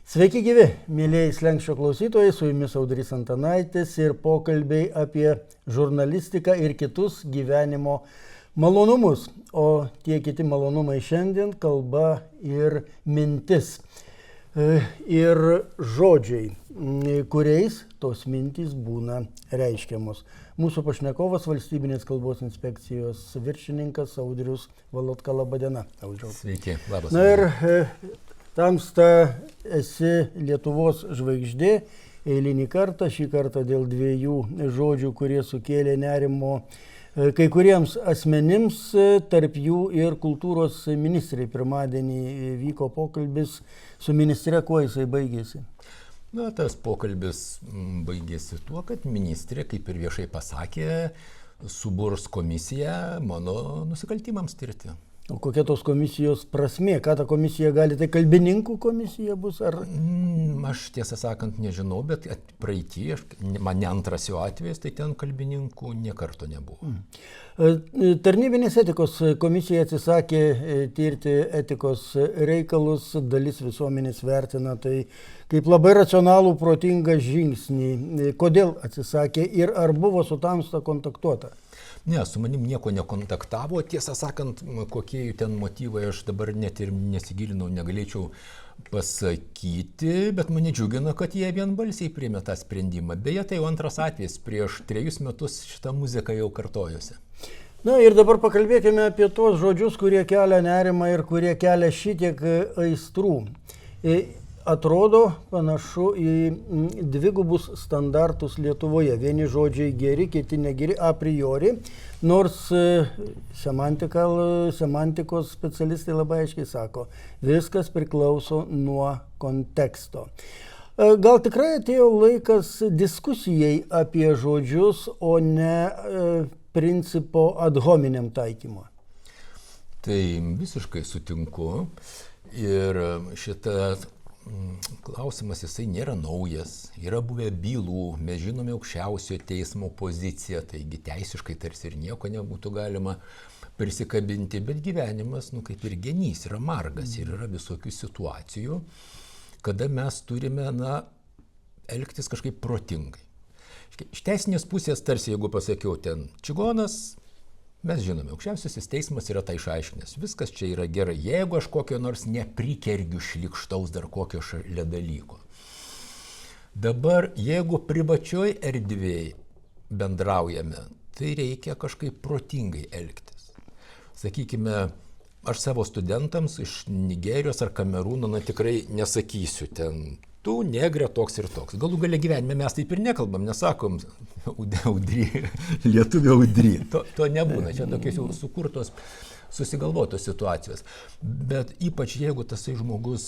Sveiki gyvi, mėlyjei Slenksčio klausytojai, su jumis Audrys Antanaitis ir pokalbiai apie žurnalistiką ir kitus gyvenimo malonumus. O tie kiti malonumai šiandien kalba ir mintis. Ir žodžiai, kuriais tos mintys būna reiškiamos. Mūsų pašnekovas Valstybinės kalbos inspekcijos viršininkas Audrius Valotka. Labą dieną, Audriau. Sveiki, labas. Na ir tamsta esi Lietuvos žvaigždė, eilinį kartą, šį kartą dėl dviejų žodžių, kurie sukėlė nerimo kai kuriems asmenims, tarp jų ir kultūros ministrai. Pirmadienį vyko pokalbis su ministre, kuo jisai baigėsi? Na, tas pokalbis baigėsi tuo, kad ministrė, kaip ir viešai pasakė, suburs komisiją mano nusikaltimams tirti. O kokia tos komisijos prasmė? Ką ta komisija gali? Tai kalbininkų komisija bus? Ar... Aš tiesą sakant nežinau, bet praeitį, man ne antras jo atvejis, tai ten kalbininkų nė karto nebuvo. Tarnybinės etikos komisija atsisakė tirti etikos reikalus, dalis visuomenės vertina tai kaip labai racionalų, protingą žingsnį. Kodėl atsisakė ir ar buvo su tamsta kontaktuota? Ne, su manim nieko nekontaktavo, tiesą sakant, kokie jų ten motyvai, aš dabar net ir nesigilinau, negalėčiau pasakyti, bet mane džiugina, kad jie vienbalsiai priėmė tą sprendimą. Beje, tai jau antras atvejis, prieš 3 metus šitą muziką jau kartojosi. Na ir dabar pakalbėkime apie tuos žodžius, kurie kelia nerimą ir kurie kelia šitiek aistrų. Atrodo panašu į dvigubus standartus Lietuvoje. Vieni žodžiai geri, kiti negeri a priori, nors semantikos specialistai labai aiškiai sako, viskas priklauso nuo konteksto. Gal tikrai atėjo laikas diskusijai apie žodžius, o ne principo ad hominem taikymo? Tai visiškai sutinku ir šitą klausimas jisai nėra naujas, yra buvę bylų, mes žinome aukščiausiojo teismo poziciją, taigi teisiškai tarsi ir nieko nebūtų galima prisikabinti, bet gyvenimas, kaip ir genys, yra margas ir yra visokių situacijų, kada mes turime, elgtis kažkaip protingai. Iš teisinės pusės tarsi, jeigu pasakiau ten čigonas, mes žinome, aukščiausiasis teismas yra tai išaiškinęs. Viskas čia yra gerai, jeigu aš kokio nors neprikergiu šlikštaus dar kokio šalia dalyko. Dabar, jeigu privačioj erdvėj bendraujame, tai reikia kažkaip protingai elgtis. Sakykime, aš savo studentams iš Nigerijos ar Kamerūno, tikrai nesakysiu ten, tu negre toks ir toks. Galų gale gyvenime mes taip ir nekalbam, nesakom Audry, lietuvio Audry. To nebūna, čia tokios jau sukurtos, susigalvotos situacijos. Bet ypač jeigu tasai žmogus,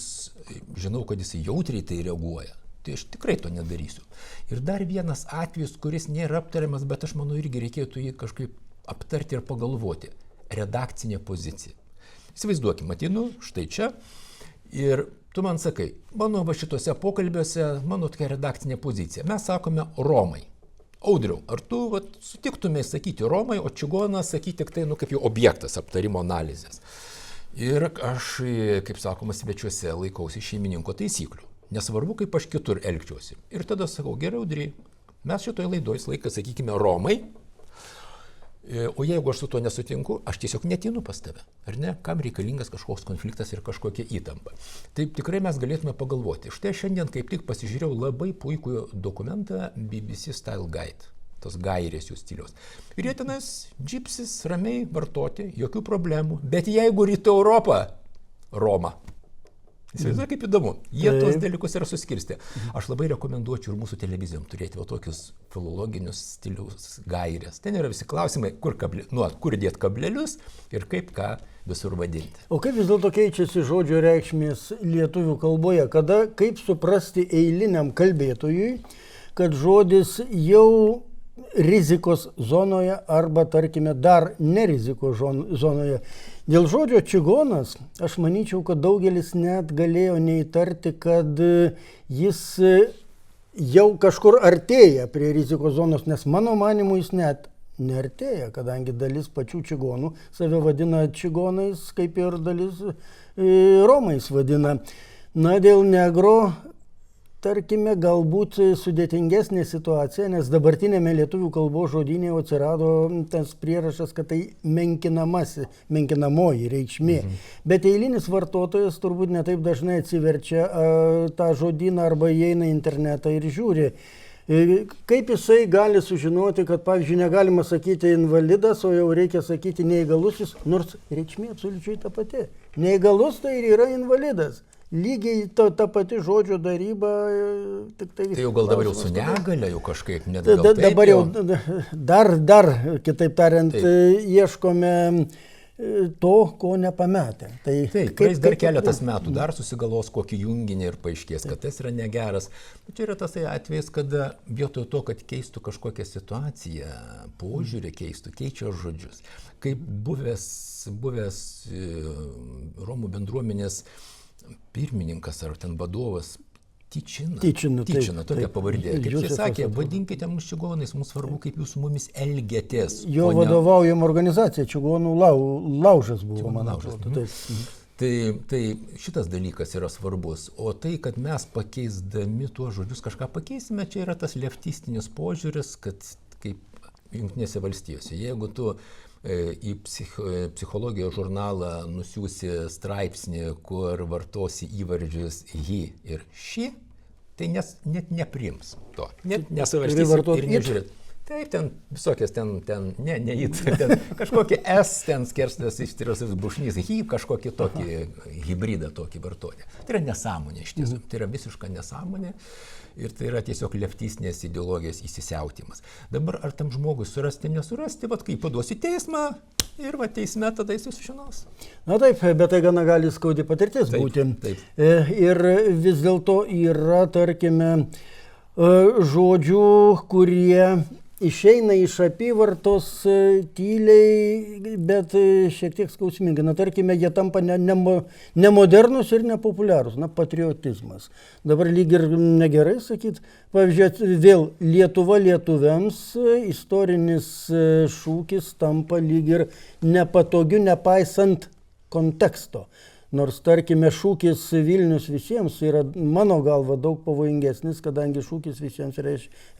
žinau, kad jis jautriai tai reaguoja, tai aš tikrai to nedarysiu. Ir dar vienas atvejis, kuris nėra aptariamas, bet aš manau irgi reikėtų jį kažkaip aptarti ir pagalvoti. Redakcinė pozicija. Įsivaizduokime, ateinu štai čia ir tu man sakai, mano va šitose pokalbiuose, mano tokia redakcinė pozicija. Mes sakome Romai. Audriau, ar tu sutiktumai sakyti Romai, o čigonas sakyti tik tai, kaip jau objektas aptarimo analizės. Ir aš, kaip sakoma, svečiuose laikausi šeimininko taisyklių. Nesvarbu, kaip aš kitur elgčiausi. Ir tada sakau, gerai, Audry, mes šitoje laidoje laiką sakykime Romai, o jeigu aš su tuo nesutinku, aš tiesiog netinu pas tave. Ar ne? Kam reikalingas kažkoks konfliktas ir kažkokia įtampa. Taip tikrai mes galėtume pagalvoti. Štai šiandien kaip tik pasižiūrėjau labai puikų dokumentą BBC Style Guide. Tos gairės jų stiliaus. Ir jie tenais džipsis ramiai vartoti, jokių problemų. Bet jeigu Rytų Europa, Roma. Įsivaizduoju, kaip įdomu. Jie tos dalykus yra suskirstę. Aš labai rekomenduočiau ir mūsų televizijom turėti tokius filologinius stiliaus gairės. Ten yra visi klausimai, kur dėti kablelius ir kaip ką visur vadinti. O kaip vis dėlto keičiasi žodžio reikšmės lietuvių kalboje? Kaip suprasti eiliniam kalbėtojui, kad žodis jau rizikos zonoje arba, tarkime, dar nerizikos zonoje. Dėl žodžio čigonas, aš manyčiau, kad daugelis net galėjo neįtarti, kad jis jau kažkur artėja prie rizikos zonos, nes mano manimu jis net neartėja, kadangi dalis pačių čigonų save vadina čigonais, kaip ir dalis Romais vadina. Na, dėl negro tarkime, galbūt sudėtingesnė situacija, nes dabartinėme lietuvių kalbos žodynėje atsirado tas prierašas, kad tai menkinamoji reikšmė. Bet eilinis vartotojas turbūt netaip dažnai atsiverčia tą žodyną arba įeina į internetą ir žiūri. Kaip jisai gali sužinoti, kad, pavyzdžiui, negalima sakyti invalidas, o jau reikia sakyti neįgalusis, nors reikšmė absoliučiai ta pati. Neįgalus tai ir yra invalidas. Lygiai ta pati žodžio daryba, tik tai... Tai jau gal dabar jau su negalia jau kažkaip, net dabar jau dar, kitaip tariant, ieškome to, ko nepametę. Taip, praeis dar keletas metų, dar susigalos kokį junginį ir paaiškės, kad tas yra negeras. Bet čia yra tas atvejis, kada vietoj to, kad keistų kažkokią situaciją, požiūrį keistų, keičia žodžius. Kaip buvęs Romų bendruomenės pirmininkas ar ten vadovas Tyčina, tokia pavardė. Kaip jis sakė, vadinkite mus čigonais, mums svarbu, kaip jūs su mumis elgiatės. Jo vadovaujama organizacija, čigonų laužas buvo, man atrodo. Tai šitas dalykas yra svarbus, o tai, kad mes pakeisdami tuos žodžius kažką pakeisime, čia yra tas leftistinis požiūris, kad kaip Jungtinėse valstijose, jeigu tu į psichologijos žurnalą nusiųsi straipsnį, kur vartosi įvardžius hi ir ši, tai net nepriims to. Net nesvarstysi ir nežiūrėt. Taip, ten visokias, ten kažkokie S, ten skerstas ištirosius brūkšnys, hi, kažkokį tokį hybridą tokį vartoti. Tai yra nesąmonė iš tiesų, tai yra visiška nesąmonė ir tai yra tiesiog leftistinės ideologijos įsisiautimas. Dabar ar tam žmogui surasti, nesurasti, kai paduosi teismą ir teisme tada jis sužinos. Na taip, bet tai gana gali skaudi patirtis būti. Taip. Ir vis dėlto yra, tarkime, žodžių, kurie išeina iš apyvartos tyliai, bet šiek tiek skausmingai. Na, tarkime, jie tampa nemodernus ir nepopuliarus. Na, patriotizmas. Dabar lyg ir negerai sakyti. Pavyzdžiui, vėl Lietuva lietuviams istorinis šūkis tampa lyg ir nepatogiu, nepaisant konteksto. Nors, tarkime, šūkis Vilnius visiems yra, mano galva, daug pavojingesnis, kadangi šūkis visiems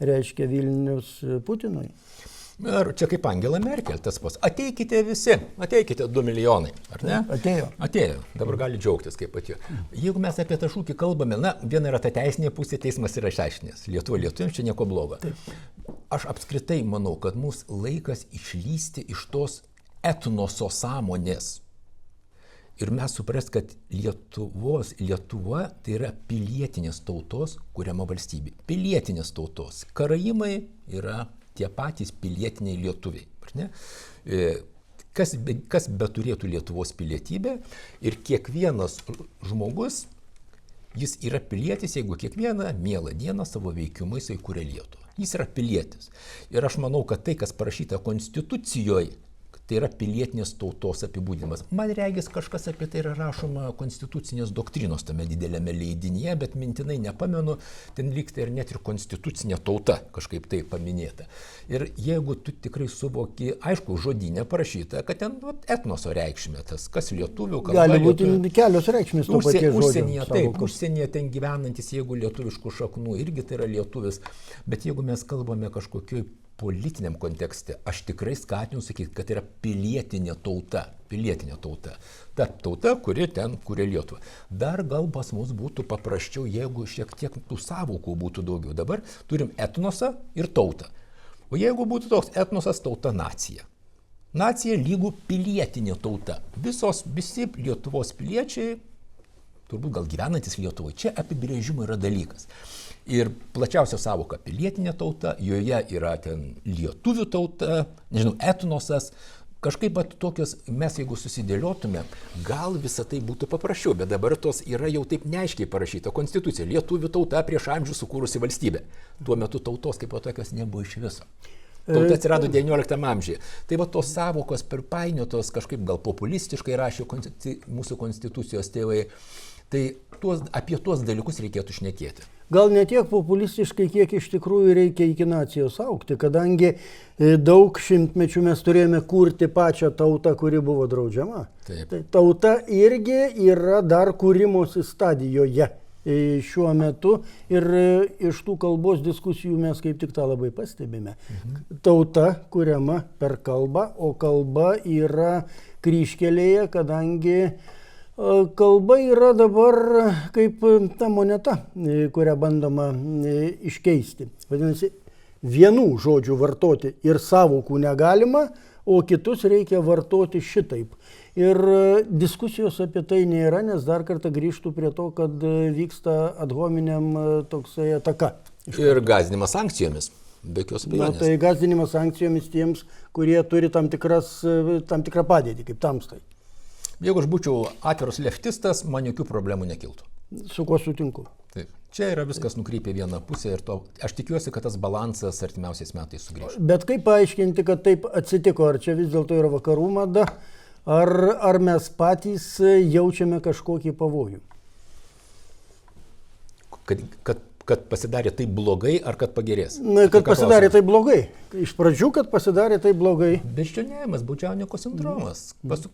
reiškia Vilnius Putinui. Ar čia kaip Angela Merkel, tas pats. Ateikite visi, ateikite 2 milijonai, ar ne? Atėjo, dabar gali džiaugtis, kaip atėjo. Jeigu mes apie tą šūkį kalbame, viena yra ta teisinė pusė, teismas yra išaiškinęs. Lietuviams čia nieko blogo. Aš apskritai manau, kad mūsų laikas išlysti iš tos etnoso sąmonės. Ir mes supras, kad Lietuva tai yra pilietinės tautos kuriama valstybė. Pilietinės tautos. Karaimai yra tie patys pilietiniai lietuviai. Ne? Kas beturėtų Lietuvos pilietybę ir kiekvienas žmogus, jis yra pilietis, jeigu kiekvieną mielą dieną savo veikimu jisai kuria Lietuvą. Jis yra pilietis. Ir aš manau, kad tai, kas parašyta Konstitucijoje, tai yra pilietinės tautos apibūdinimas. Man regis kažkas apie tai yra rašoma konstitucinės doktrinos tame didelėme leidinyje, bet mintinai nepamenu, ten lygtai ir net ir konstitucinė tauta kažkaip tai paminėta. Ir jeigu tu tikrai suvoki, aišku, žodynė parašyta, kad ten etnoso reikšmė, tas kas lietuvių kalba. Gali būti kelios reikšmės to paties žodžio. Taip, užsienyje ten gyvenantis, jeigu lietuviškų šaknų, irgi tai yra lietuvis. Bet jeigu mes kalbame kažkokiu politiniam kontekste, aš tikrai skatinu sakyti, kad tai yra pilietinė tauta. Ta tauta, kuri ten kuria Lietuvą. Dar gal pas mus būtų paprasčiau, jeigu šiek tiek tų sąvokų būtų daugiau. Dabar turim etnosą ir tautą. O jeigu būtų toks etnosas, tauta, nacija. Nacija lygų pilietinė tauta. Visi Lietuvos piliečiai, turbūt gal gyvenantis Lietuvoje, čia apibrėžimo yra dalykas. Ir plačiausia savoka pilietinė tauta, joje yra ten lietuvių tauta, etnosas, kažkaip tokios, mes jeigu susidėliotume, gal visą tai būtų paprasčiau, bet dabar tos yra jau taip neaiškiai parašyta konstitucija, lietuvių tauta prieš amžių sukūrusi valstybę. Tuo metu tautos kaip tokios nebuvo iš viso. Tauta atsirado 19 amžiuje. Tai tos savokos perpainiotos kažkaip gal populistiškai rašė mūsų konstitucijos tėvai. Tai apie tuos dalykus reikėtų šnekėti. Gal ne tiek populistiškai, kiek iš tikrųjų reikia iki nacijos augti, kadangi daug šimtmečių mes turėjome kurti pačią tautą, kuri buvo draudžiama. Taip. Tai tauta irgi yra dar kūrimosi stadijoje. šiuo metu ir iš tų kalbos diskusijų mes kaip tik tą labai pastebime. Tauta kuriama per kalbą, o kalba yra kryžkelėje, kadangi kalba yra dabar kaip ta moneta, kurią bandoma iškeisti. Vadinasi, vienų žodžių vartoti ir sąvokų negalima, o kitus reikia vartoti šitaip. Ir diskusijos apie tai nėra, nes dar kartą grįžtų prie to, kad vyksta ad hominem toksai ataka. Ir gąsdinimas sankcijomis, be jokios abejonės. Tai gąsdinimas sankcijomis tiems, kurie turi tam tikrą padėtį, kaip tamstai. Jeigu aš būčiau atviras leftistas, man jokių problemų nekiltų. Su kuo sutinku. Taip. Čia yra viskas nukrypę vieną pusę ir aš tikiuosi, kad tas balansas artimiausiais metais sugrįš. Bet kaip paaiškinti, kad taip atsitiko? Ar čia vis dėlto yra vakarų mada? Ar mes patys jaučiame kažkokį pavojų? Kad pasidarė taip blogai, ar kad pagerės? Na, kad pasidarė taip blogai. Iš pradžių, kad pasidarė taip blogai. Beždžionėjimas, baudžiauniko sindromas.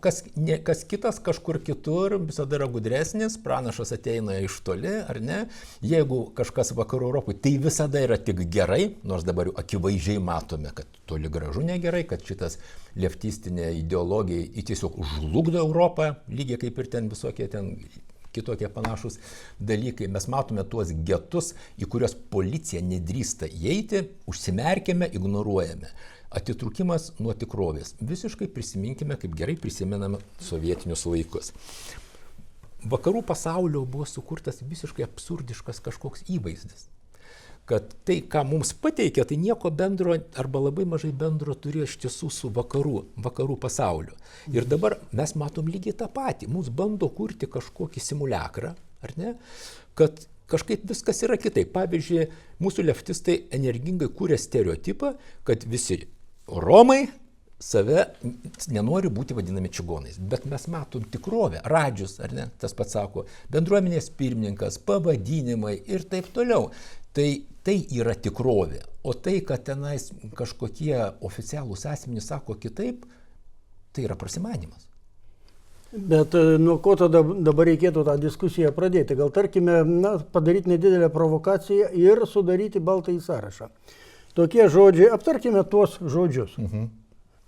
Kas kitas kažkur kitur visada yra gudresnis, pranašas ateina iš toli, ar ne? Jeigu kažkas vakarų Europoje, tai visada yra tik gerai, nors dabar jau akivaizdžiai matome, kad toli gražu negerai, kad šitas leftistinė ideologija tiesiog žlugdo Europą, lygiai kaip ir ten visokie ten kitokie panašus dalykai. Mes matome tuos getus, į kuriuos policija nedrįsta įeiti, užsimerkėme, ignoruojame. Atitrukimas nuo tikrovės. Visiškai prisiminkime, kaip gerai prisimename sovietinius laikus. Vakarų pasaulio buvo sukurtas visiškai absurdiškas kažkoks įvaizdis. Kad tai, ką mums pateikia, tai nieko bendro arba labai mažai bendro turėjo iš tiesų su vakarų pasauliu. Ir dabar mes matom lygiai tą patį. Mums bando kurti kažkokį simuliakrą, ar ne? Kad kažkaip viskas yra kitaip. Pavyzdžiui, mūsų leftistai energingai kūrė stereotipą, kad visi romai save nenori būti vadinami čigonais. Bet mes matom tikrovę. Radžius, ar ne? Tas pats sako, bendruomenės pirmininkas, pavadinimai ir taip toliau. Tai yra tikrovė. O tai, kad tenais kažkokie oficialūs asmenys sako kitaip, tai yra prasimanimas. Bet nuo ko tada dabar reikėtų tą diskusiją pradėti? Gal tarkime, padaryti nedidelę provokaciją ir sudaryti baltąjį sąrašą. Tokie žodžiai, aptarkime tuos žodžius.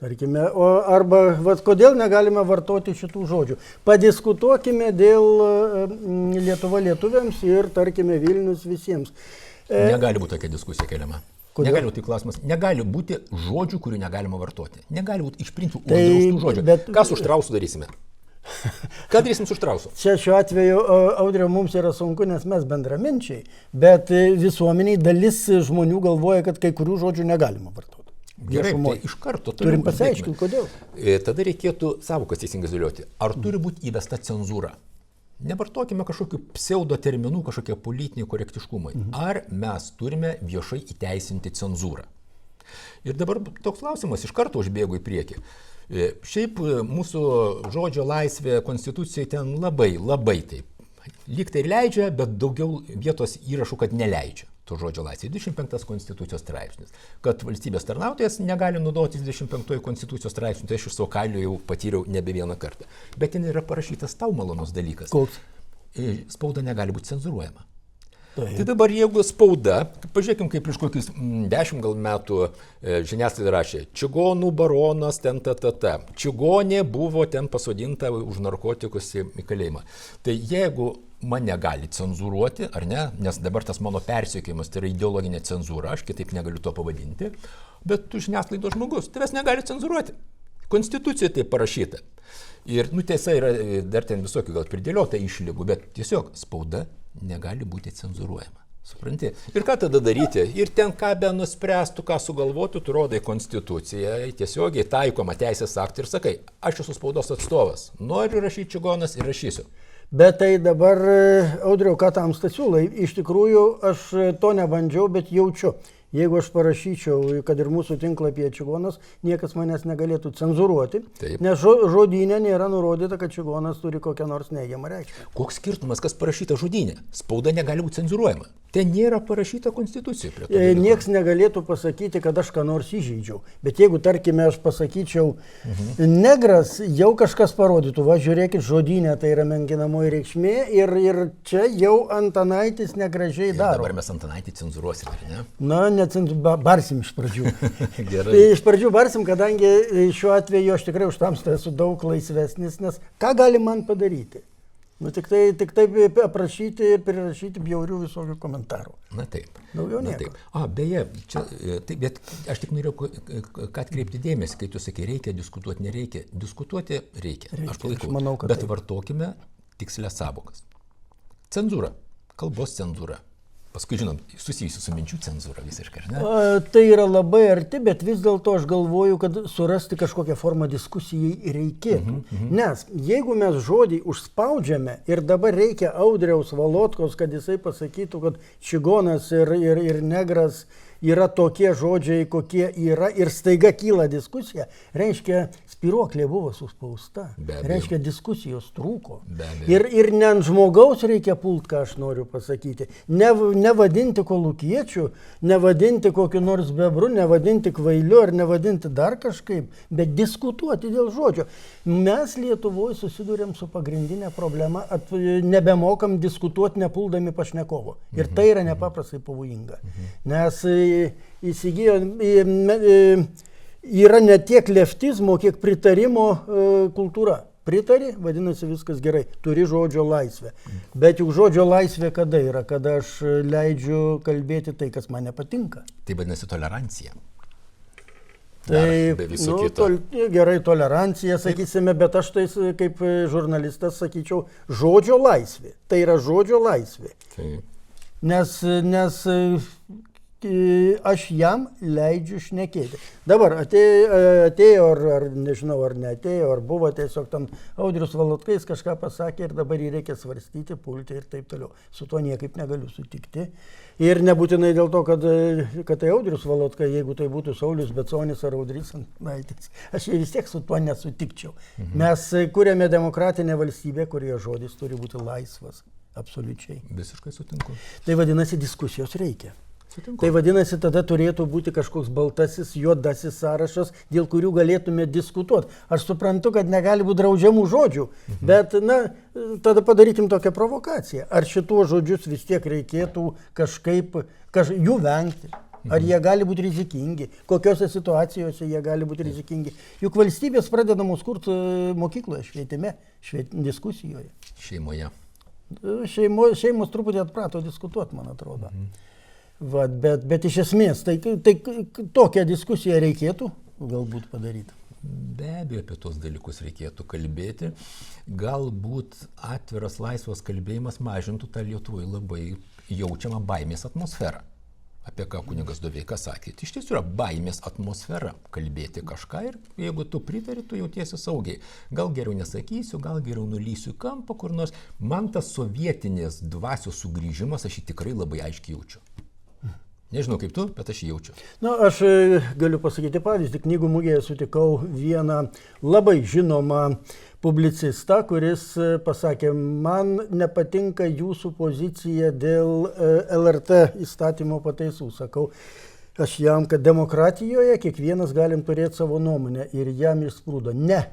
Tarkime, arba kodėl negalime vartoti šitų žodžių. Padiskutuokime dėl Lietuva lietuviams ir, tarkime, Vilnius visiems. Negali būti tokia diskusija keliama. Negali būti klausimas. Negali būti žodžių, kurių negalima vartoti. Negali būti iš principų uždraustų žodžių. Ką su Štrausu darysime? Ką darysim su Štrausu? Čia šiuo atveju, Audriau, mums yra sunku, nes mes bendraminčiai, bet visuomeniai dalis žmonių galvoja, kad kai kurių žodžių negalima vartoti. Gerai, tai iš karto turim pasiaiškinti, kodėl. Tada reikėtų sąvokas teisingai dėlioti. Ar turi būti įvesta cenzūra? Nevartokime kažkokių pseudo terminų, kažkokie politiniai korektiškumai. Ar mes turime viešai įteisinti cenzūrą? Ir dabar toks klausimas iš karto užbėgu į priekį. Šiaip mūsų žodžio laisvė konstitucijai ten labai taip. Lyg tai leidžia, bet daugiau vietos įrašų, kad neleidžia to žodžio laisvė. 25 konstitucijos straipsnis. Kad valstybės tarnautojas negali naudotis 25 konstitucijos straipsnių, tai aš iš savo kailio jau patyriau nebe vieną kartą. Bet ten yra parašytas tau malonus dalykas. Koks? Spauda negali būti cenzuruojama. Tai dabar jeigu spauda, pažiūrėkim, kaip prieš kokius 10 gal metų žiniasklaida rašė, čigonų baronas ten čigonė buvo ten pasodinta už narkotikus į kalėjimą. Tai jeigu mane gali cenzuruoti, ar ne, nes dabar tas mano persekiojimas tai yra ideologinė cenzūra, aš kitaip negaliu to pavadinti, bet tu žiniasklaidos žmogus, tavęs negali cenzuruoti. Konstitucija tai parašyta. Ir, tiesa, yra dar ten visokių gal pridėliota išlygų, bet tiesiog spauda negali būti cenzuruojama. Supranti? Ir ką tada daryti? Ir ten ką be nuspręstų, ką sugalvotų, tu rodai konstituciją, tiesiogiai taikoma teisės aktai ir sakai, aš esu spaudos atstovas, noriu rašyti čigonas ir rašysiu. Bet tai dabar, Audriau, ką tam stasiūlai, iš tikrųjų aš to nebandžiau, bet jaučiu. Jeigu aš parašyčiau, kad ir mūsų tinklapyje čigonas, niekas manęs negalėtų cenzuruoti, Taip. nes žodyne nėra nurodyta, kad čigonas turi kokią nors neigiamą reikšmę. Koks skirtumas, kas parašyta žodynė? Spauda negali būti cenzuruojama. Ten nėra parašyta konstitucijoje. Prie to dalyko. Niekas negalėtų pasakyti, kad aš ką nors įžeidžiau. Bet jeigu, tarkime, aš pasakyčiau negras, jau kažkas parodytų, va, žiūrėkit, žodynė tai yra menkinamoji reikšmė ir čia jau Antanaitis negražiai Ir daro. dabar mes Antanaitį cenzuruosim, ar ne? Na, barsim iš pradžių. Gerai. Tai iš pradžių barsim, kadangi šiuo atveju aš tikrai už tamstą esu daug laisvesnis, nes ką gali man padaryti? Nu, tik tai aprašyti ir prirašyti bjaurių visokių komentarų. Na taip. Daugiau Na nieko. taip. Beje, čia, taip, bet aš tik norėjau, kad atkreipti dėmesį, kai tu sakai, reikia diskutuoti, nereikia. Diskutuoti reikia. Aš palaikau. aš manau, kad bet taip. vartokime tikslės sąvokas. Cenzūra. Kalbos cenzūra. Paskui, žinom, susijusi su minčių cenzūra visiškai, ar ne? Tai yra labai arti, bet vis dėlto aš galvoju, kad surasti kažkokią formą diskusijai reikėtų. Nes jeigu mes žodį užspaudžiame ir dabar reikia Audriaus Valotkos, kad jisai pasakytų, kad čigonas ir negras yra tokie žodžiai, kokie yra ir staiga kyla diskusija, reiškia, spyruoklė buvo suspausta. Be abejo. Reiškia, diskusijos trūko. Be abejo. Ir ne ant žmogaus reikia pult, ką aš noriu pasakyti. Nevadinti kolūkiečių, nevadinti kokiu nors bebru, nevadinti kvailiu ar nevadinti dar kažkaip, bet diskutuoti dėl žodžio. Mes Lietuvoje susidurėm su pagrindinė problema, nebemokam diskutuoti nepuldami pašnekovo. Ir tai yra nepaprastai pavojinga. Nes yra ne tiek leftizmo, kiek pritarimo kultūra. Pritari, vadinasi viskas gerai, turi žodžio laisvę. Bet juk žodžio laisvė kada yra, kada aš leidžiu kalbėti tai, kas man nepatinka. Tai vadinasi tolerancija. Tai be viso kito. Gerai, tolerancija, sakysime, bet aš tai kaip žurnalistas sakyčiau, žodžio laisvė. Tai yra žodžio laisvė. Taip. Nes aš jam leidžiu šnekėti. Dabar atėjo ar nežinau, ar neatėjo, ar buvo tiesiog tam Audrius Valotkais kažką pasakė ir dabar jį reikia svarstyti, pulti ir taip toliau. Su tuo niekaip negaliu sutikti. Ir nebūtinai dėl to, kad tai Audrius Valotka, jeigu tai būtų Saulius Beconis ar Audrys Antanaitis. Aš vis tiek su tuo nesutikčiau. Mes kuriame demokratinę valstybę, kurioje žodis turi būti laisvas. Absoliučiai. Visiškai sutinku. Tai vadinasi, diskusijos reikia. Sutinku. Tai vadinasi, tada turėtų būti kažkoks baltasis, juodasis sąrašas, dėl kurių galėtume diskutuoti. Aš suprantu, kad negali būti draudžiamų žodžių, bet, tada padarykim tokią provokaciją. Ar šituos žodžius vis tiek reikėtų kažkaip jų vengti? Ar jie gali būti rizikingi? Kokiose situacijose jie gali būti rizikingi? Juk valstybės pradedamos kurti mokykloje, švietime, diskusijoje. Šeimoje. Šeimos truputį atprato diskutuoti, man atrodo. Bet iš esmės, tai tokią diskusiją reikėtų galbūt padaryti. Be abejo, apie tos dalykus reikėtų kalbėti. Galbūt atviras laisvas kalbėjimas mažintų tą Lietuvoje labai jaučiamą baimės atmosferą. Apie ką kunigas Doveika sakė. Iš tiesų yra baimės atmosfera kalbėti kažką ir jeigu tu pritari, tu jautiesi saugiai. Gal geriau nesakysiu, gal geriau nulysiu į kampą kur nors. Man tas sovietinės dvasios sugrįžimas aš jį tikrai labai aiškiai jaučiu. Nežinau kaip tu, bet aš jį jaučiu. Aš galiu pasakyti pavyzdį. Knygų mugėje sutikau vieną labai žinomą publicistą, kuris pasakė, man nepatinka jūsų pozicija dėl LRT įstatymo pataisų. Sakau, aš jam, kad demokratijoje kiekvienas galim turėti savo nuomonę ir jam išsprūdo. Ne,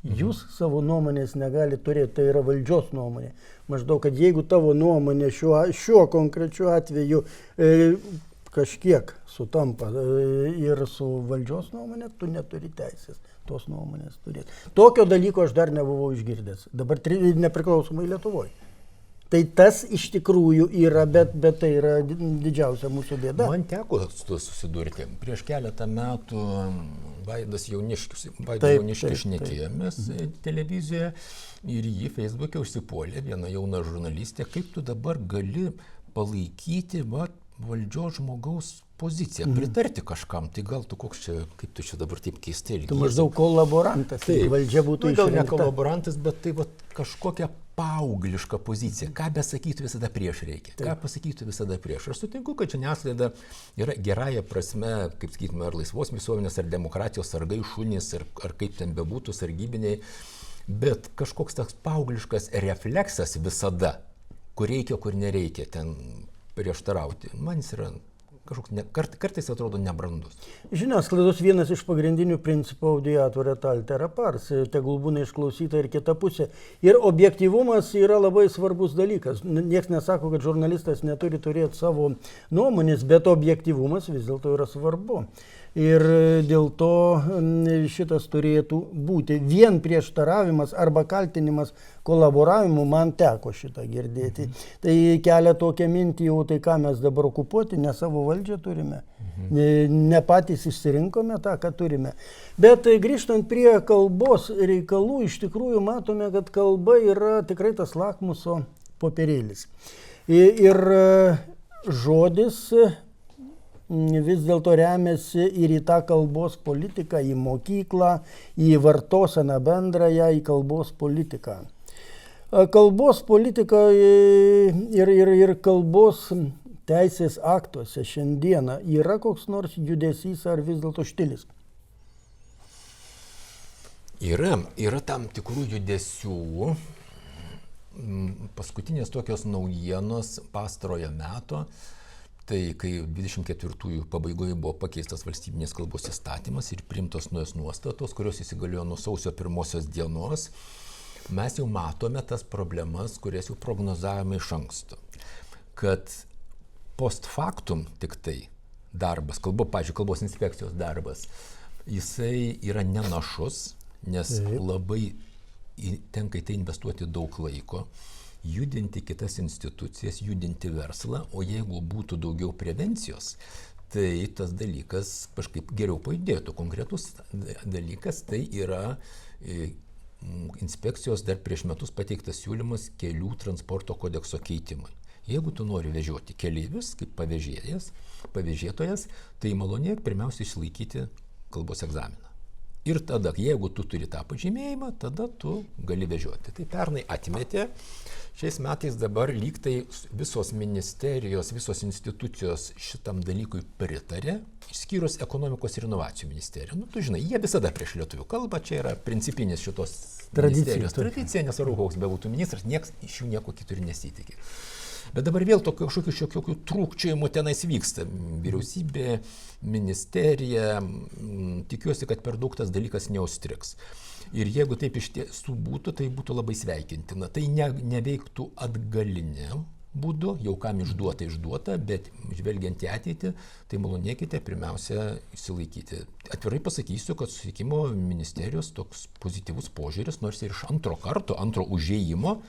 jūs savo nuomonės negali turėti, tai yra valdžios nuomonė. Maždaug, kad jeigu tavo nuomonė šiuo konkrečiu atveju kažkiek sutampa ir su valdžios nuomonė, tu neturi teisės tos nuomonės turėti. Tokio dalyko aš dar nebuvau išgirdęs. Dabar nepriklausomai Lietuvoje. Tai tas iš tikrųjų yra, bet tai yra didžiausia mūsų bėda. Man teko su tuo susidurti. Prieš keletą metų Vaidas Jauniškis šnekėjomės televizijoje ir jį Facebook'e užsipuolė viena jauna žurnalistė. Kaip tu dabar gali palaikyti valdžios žmogaus poziciją, pritarti kažkam, tai gal tu koks čia, kaip tu čia dabar taip keistai elgiesi. Tu maždaug kolaborantas, tai valdžia būtų gal ne išrinkta. kolaborantas, bet tai va, kažkokia paaugliška pozicija. Ką besakytų visada prieš reikia. Ką pasakytų visada prieš. Aš sutinku, kad žiniasklaida yra gerąją prasme, kaip sakytume, ar laisvos visuomenės, ar demokratijos sargai šunys, ar kaip ten bebūtų sargybiniai, bet kažkoks toks paaugliškas refleksas visada, kur reikia, kur nereikia ten prieštarauti. Man jis yra kažkoks kartais atrodo nebrandus. Žiniasklaidos vienas iš pagrindinių principų audiatur et altera pars, tegul būna išklausyta ir kita pusė. Ir objektyvumas yra labai svarbus dalykas. Niekas nesako, kad žurnalistas neturi turėti savo nuomonės, bet objektyvumas vis dėlto yra svarbu. Ir dėl to šitas turėtų būti. Vien prieštaravimas arba kaltinimas kolaboravimu man teko šitą girdėti. Tai kelia tokią mintį, jau tai ką mes dabar okupuoti, ne savo valdžią turime. Ne patys išsirinkome tą, ką turime. Bet grįžtant prie kalbos reikalų, iš tikrųjų matome, kad kalba yra tikrai tas lakmuso popierėlis. Ir žodis vis dėlto remiasi ir į tą kalbos politiką, į mokyklą, į vartoseną bendrąją, į kalbos politiką. Kalbos politika ir kalbos teisės aktuose šiandieną yra koks nors judesys ar vis dėlto štilis? Yra tam tikrų judesių. Paskutinės tokios naujienos pastarojo meto, tai kai 24-ųjų pabaigoje buvo pakeistas valstybinės kalbos įstatymas ir priimtos naujos nuostatos, kurios įsigaliojo nuo sausio 1 dienos, mes jau matome tas problemas, kurias jau prognozavome iš anksto. Kad post factum tik tai darbas, pavyzdžiui, kalbos inspekcijos darbas, jisai yra nenašus, nes labai tenka į tai investuoti daug laiko, judinti kitas institucijas, judinti verslą, o jeigu būtų daugiau prevencijos, tai tas dalykas kažkaip geriau pajudėtų. Konkretus dalykas tai yra inspekcijos dar prieš metus pateiktas siūlymas kelių transporto kodekso keitimui. Jeigu tu nori vežioti keleivius kaip pavėžėtojas, tai malonėk pirmiausia išlaikyti kalbos egzaminą. Ir tada, jeigu tu turi tą pažymėjimą, tada tu gali vežioti. Tai pernai atmetė, šiais metais dabar lyg tai visos ministerijos, visos institucijos šitam dalykui pritarė, išskyrus ekonomikos ir inovacijų ministeriją. Tu žinai, jie visada prieš lietuvių kalbą, čia yra principinis šitos ministerijos tradicija, nesvarbu, koks bebūtų ministras, nieks iš jų nieko kitur nesitikė. Bet dabar vėl kažkokių trūkčiojimų tenais vyksta. Vyriausybė, ministerija, tikiuosi, kad per daug tas dalykas neužstrigs. Ir jeigu taip iš tiesų būtų, tai būtų labai sveikintina. Tai neveiktų atgalinė būdu, jau kam išduota, bet žvelgiant į ateitį, tai malonėkite pirmiausia išsilaikyti. Atvirai pasakysiu, kad Susisiekimo ministerijos toks pozityvus požiūris, nors ir iš antro užėjimo,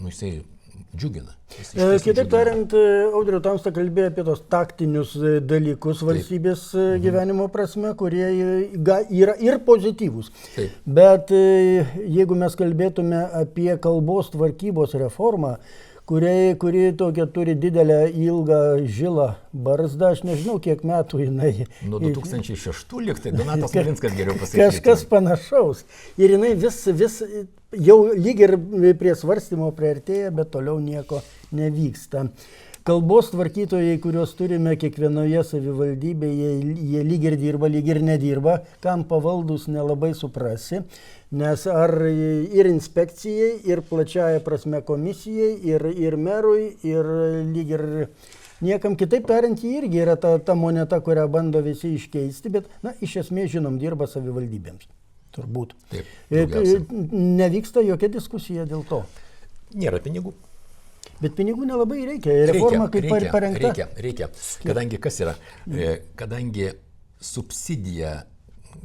jisai džiugina. Kitaip tariant, Audriau Tamsta kalbėjo apie tos taktinius dalykus valstybės gyvenimo prasme, kurie yra ir pozityvūs. Taip. Bet jeigu mes kalbėtume apie kalbos tvarkybos reformą, kuri tokia turi didelę, ilgą, žilą barzdą, aš nežinau, kiek metų jinai. Nuo 2006 liktai, Donatas Malinskas geriau pasakyti. Kažkas panašaus. Ir jinai vis jau lyg ir prie svarstymo priartėja, bet toliau nieko nevyksta. Kalbos tvarkytojai, kuriuos turime kiekvienoje savivaldybėje, jie lyg ir dirba, lyg ir nedirba, kam pavaldus nelabai suprasi, nes ar ir inspekcijai, ir plačiaja prasme komisijai, ir merui, ir lyg ir niekam. Kitaip tariant, jie irgi yra ta moneta, kurią bando visi iškeisti, bet iš esmės žinom, dirba savivaldybėms. Turbūt. Taip, nevyksta jokia diskusija dėl to. Nėra pinigų. Bet pinigų nelabai reikia. Reforma kaip parengta. Reikia. Kadangi kas yra? Kadangi subsidija,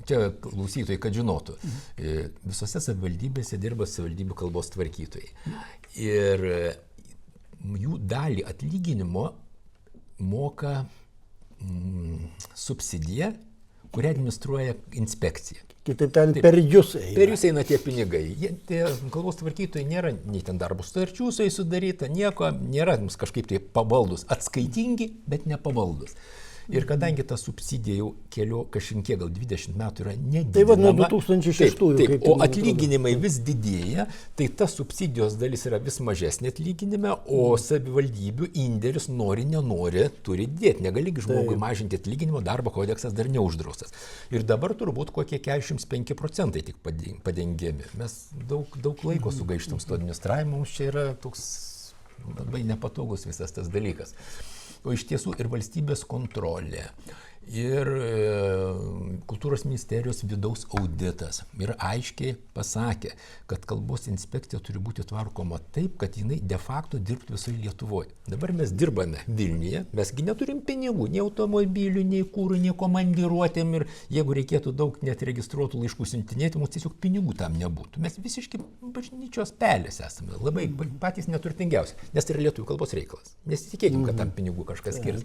čia klausytojai, kad žinotų, visose savivaldybėse dirba savivaldybių kalbos tvarkytojai. Ir jų dalį atlyginimo moka subsidiją, kurią administruoja inspekcija. Kitaip tariant, per jūs eina. Per jūs eina tie pinigai. Tie kalbos tvarkytojai nėra nei ten darbo sutarčių sudaryta, nieko, nėra mums kažkaip tai pavaldus. Atskaitingi, bet nepavaldus. Ir kadangi ta subsidija jau kažkiek, gal 20 metų yra nedidinama. Tai va nuo 2006. Taip, o atlyginimai vis didėja, tai ta subsidijos dalis yra vis mažesnė atlyginime, o savivaldybių indėlis nenori turi didėti. Negali žmogui mažinti atlyginimo, darbo kodeksas dar neuždraustas. Ir dabar turbūt kokie 45% tik padengiami. Mes daug laiko sugaištam su to administravimu, mums čia yra toks labai nepatogus visas tas dalykas. O iš tiesų ir valstybės kontrolė, ir kultūros ministerijos vidaus auditas ir aiškiai pasakė, kad kalbos inspekcija turi būti tvarkoma taip, kad jinai de facto dirbtų visoje Lietuvoje. Dabar mes dirbame Vilniuje, mesgi neturim pinigų, nei automobilių, nei kūrų, nei komandiruotėm ir jeigu reikėtų daug net registruotų laiškų siuntinėti, mums tiesiog pinigų tam nebūtų. Mes visiškai bažnyčios pelės esame, labai patys neturtingiausi, nes tai yra lietuvių kalbos reikalas. Nesitikėkim, kad tam pinigų kažkas skirs.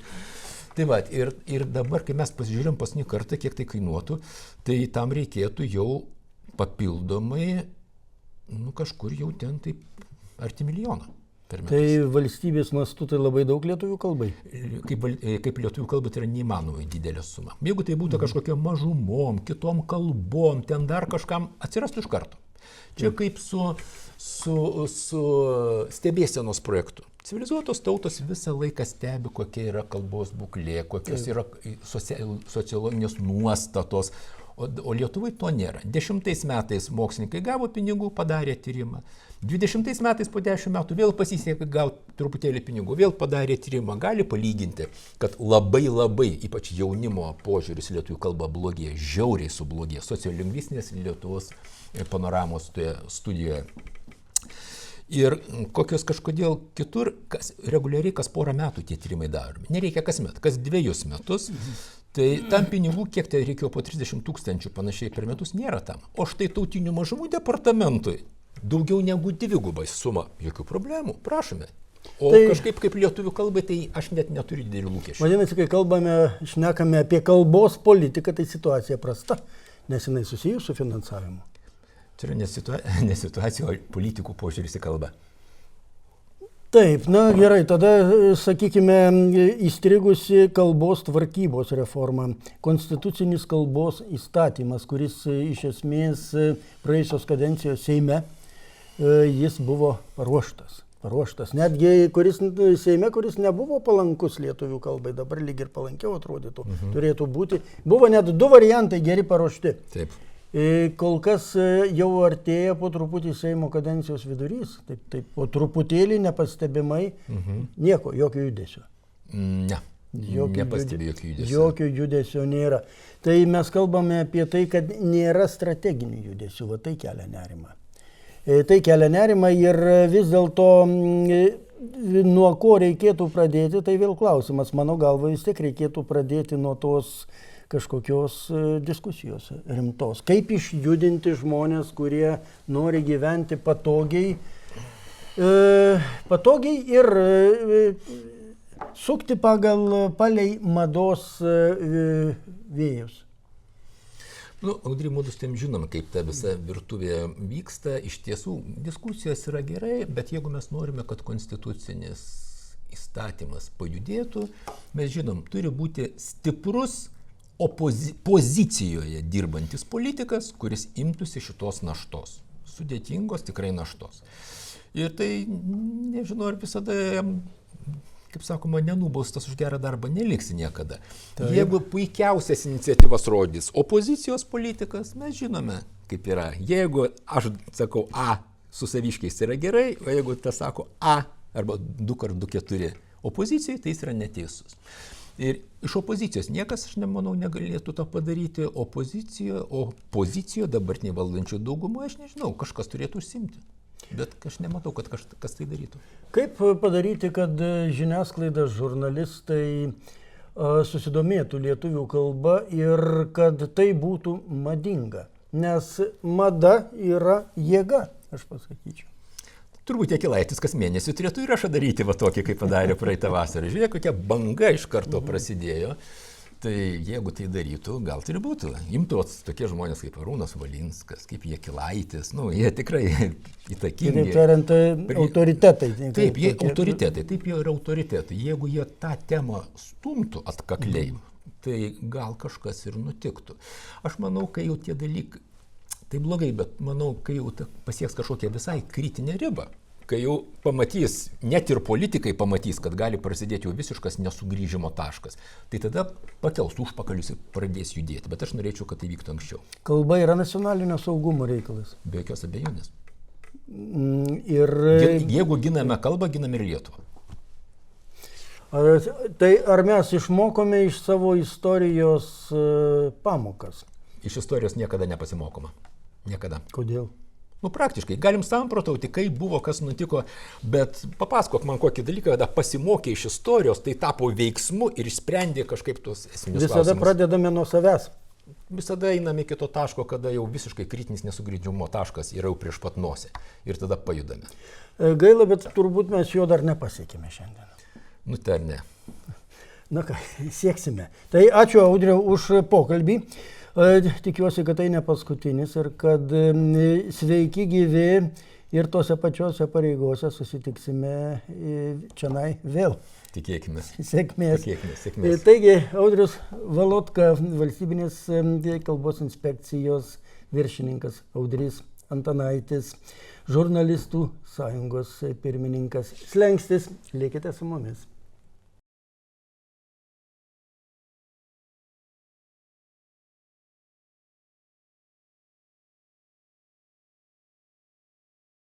Tai va, ir dabar, kai mes pasižiūrėjom paskutinį kartą, kiek tai kainuotų, tai tam reikėtų jau papildomai, kažkur jau ten taip arti milijono per metus. Tai valstybės mastu tai labai daug lietuvių kalbai? Kaip lietuvių kalba tai yra neįmanomai didelė suma. Jeigu tai būtų kažkokia mažumom, kitom kalbom, ten dar kažkam atsirastų iš karto. Čia kaip su stebėsenos projektu. Civilizuotos tautos visą laiką stebi, kokia yra kalbos būklė, kokios yra sociologinės nuostatos, o Lietuvai to nėra. 10 metais mokslininkai gavo pinigų, padarė tyrimą. 20 metais po 10 metų vėl pasisekė gauti truputėlį pinigų, vėl padarė tyrimą. Gali palyginti, kad labai, ypač jaunimo požiūris lietuvių kalba blogėja, žiauriai sublogėja. Sociolingvistinės Lietuvos panoramos toje studijoje. Ir kokios kažkodėl kitur, reguliariai kas porą metų tie tyrimai daromi. Nereikia kasmet, kas 2 metus. Tai tam pinigų, kiek tai reikėjo po 30 000 panašiai per metus, nėra tam. O štai tautinių mažumų departamentui daugiau negu 2 suma. Jokių problemų, prašome. O tai, kažkaip kaip lietuvių kalbai, tai aš net neturiu didelių lūkesčių. Vadinasi, kai šnekame apie kalbos politiką, tai situacija prasta, nes jinai susijus su finansavimu. Tai yra ne situacija, o politikų požiūris į kalbą. Taip, na gerai, tada, sakykime, įstrigusi kalbos tvarkybos reforma, konstitucinis kalbos įstatymas, kuris iš esmės praėjusios kadencijos Seime, jis buvo paruoštas. Netgi Seime, kuris nebuvo palankus lietuvių kalbai, dabar lyg ir palankiau atrodytų, turėtų būti. Buvo net 2 variantai geri paruošti. Taip. Kol kas jau artėja po truputį Seimo kadencijos vidurys, taip po truputėlį nepastebimai, nieko, jokio judesio. Ne, nepastebė jokio judesio. Jokio judesio nėra. Tai mes kalbame apie tai, kad nėra strateginių judesių, va tai kelia nerimą. Tai kelia nerimą ir vis dėlto nuo ko reikėtų pradėti, tai vėl klausimas. Mano galva vis tiek reikėtų pradėti nuo tos kažkokios diskusijos rimtos. Kaip išjudinti žmonės, kurie nori gyventi patogiai ir sukti palei mados vėjus. Audry, mūdus tam žinom, kaip ta visa virtuvė vyksta. Iš tiesų, diskusijos yra gerai, bet jeigu mes norime, kad konstitucinis įstatymas pajudėtų, mes žinom, turi būti stiprus pozicijoje dirbantis politikas, kuris imtųsi šitos naštos. Sudėtingos tikrai naštos. Ir tai, nežinau, ar visada, kaip sakoma, nenubaustas už gerą darbą neliksi niekada. Taip. Jeigu puikiausias iniciatyvas rodys opozicijos politikas, mes žinome, kaip yra. Jeigu aš sakau A su saviškiais yra gerai, o jeigu tas sako A arba 2x2 opozicijai, tai jis yra neteisus. Ir iš opozicijos niekas, aš nemanau, negalėtų to padaryti. Opozicijoje dabartinė valdančių daugumą, aš nežinau, kažkas turėtų užsimti. Bet aš nematau, kad kas tai darytų. Kaip padaryti, kad žiniasklaida, žurnalistai susidomėtų lietuvių kalba ir kad tai būtų madinga? Nes mada yra jėga, aš pasakyčiau. Turbūt Jakilaitis kas mėnesį turėtų įrašą daryti va tokį, kaip padarė praeitą vasarą. Žiūrėk, kokia banga iš karto prasidėjo. Tai jeigu tai darytų, gal tai ir būtų. Imtų tokie žmonės kaip Arūnas Valinskas, kaip Jakilaitis. Jie tikrai įtakingi. Taip tariant, autoritetai. Taip, jie autoritetai. Taip, jie yra autoritetai. Jeigu jie tą temą stumtų atkakliai, tai gal kažkas ir nutiktų. Aš manau, kai jau tie dalykai, tai blogai, bet manau, kai jau pasieks kažkokią visai kritinę ribą, kai jau pamatys, net ir politikai pamatys, kad gali prasidėti jau visiškas nesugrįžimo taškas, tai tada pakels užpakalius ir pradės judėti. Bet aš norėčiau, kad tai vyktų anksčiau. Kalba yra nacionalinio saugumo reikalas. Be jokios abejonės. Ir Jeigu giname kalbą, giname ir Lietuvą. tai ar mes išmokome iš savo istorijos pamokas? Iš istorijos niekada nepasimokoma. Niekada. Kodėl? Nu, praktiškai, galim samprotauti, kaip buvo, kas nutiko, bet papasakok man kokį dalyką, kada pasimokė iš istorijos, tai tapo veiksmu ir išsprendė kažkaip tuos esminius klausimus. Visada pradedame nuo savęs. Visada einame iki to taško, kada jau visiškai kritinis nesugrįžimo taškas yra jau prieš pat nosį. Ir tada pajudame. Gaila, bet turbūt mes jo dar nepasiekime šiandien. Nu, tai ne. Na ką, sieksime. Tai ačiū, Audriau, už pokalbį. Tikiuosi, kad tai ne paskutinis ir kad sveiki gyvi ir tose pačiose pareigose susitiksime čionai vėl. Tikėkime. Sėkmės. Sėkmės. Taigi, Audrius Valotka, Valstybinės kalbos inspekcijos viršininkas, Audrys Antanaitis, žurnalistų sąjungos pirmininkas Slengstis. Likite su mumis.